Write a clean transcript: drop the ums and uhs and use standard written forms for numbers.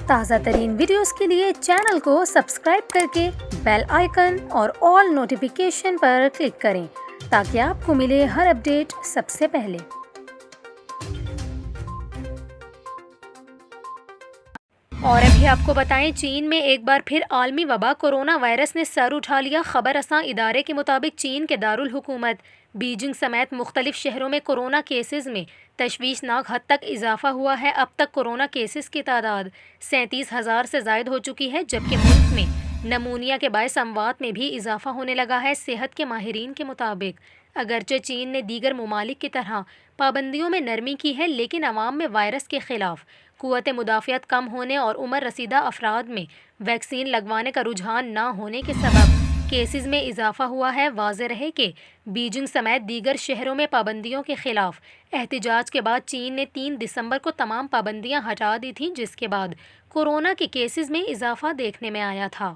تازہ ترین ویڈیوز کے لیے چینل کو سبسکرائب کر کے بیل آئیکن اور آل نوٹیفیکیشن پر کلک کریں تاکہ آپ کو ملے ہر اپڈیٹ سب سے پہلے۔ اور ابھی آپ کو بتائیں، چین میں ایک بار پھر عالمی وبا کورونا وائرس نے سر اٹھا لیا۔ خبر رساں ادارے کے مطابق چین کے دارالحکومت بیجنگ سمیت مختلف شہروں میں کورونا کیسز میں تشویشناک حد تک اضافہ ہوا ہے۔ اب تک کورونا کیسز کی تعداد 37,000 سے زائد ہو چکی ہے، جبکہ ملک میں نمونیا کے باعث اموات میں بھی اضافہ ہونے لگا ہے۔ صحت کے ماہرین کے مطابق اگرچہ چین نے دیگر ممالک کی طرح پابندیوں میں نرمی کی ہے، لیکن عوام میں وائرس کے خلاف قوت مدافعت کم ہونے اور عمر رسیدہ افراد میں ویکسین لگوانے کا رجحان نہ ہونے کے سبب کیسز میں اضافہ ہوا ہے۔ واضح رہے کہ بیجنگ سمیت دیگر شہروں میں پابندیوں کے خلاف احتجاج کے بعد چین نے 3 دسمبر کو تمام پابندیاں ہٹا دی تھیں، جس کے بعد کورونا کے کیسز میں اضافہ دیکھنے میں آیا تھا۔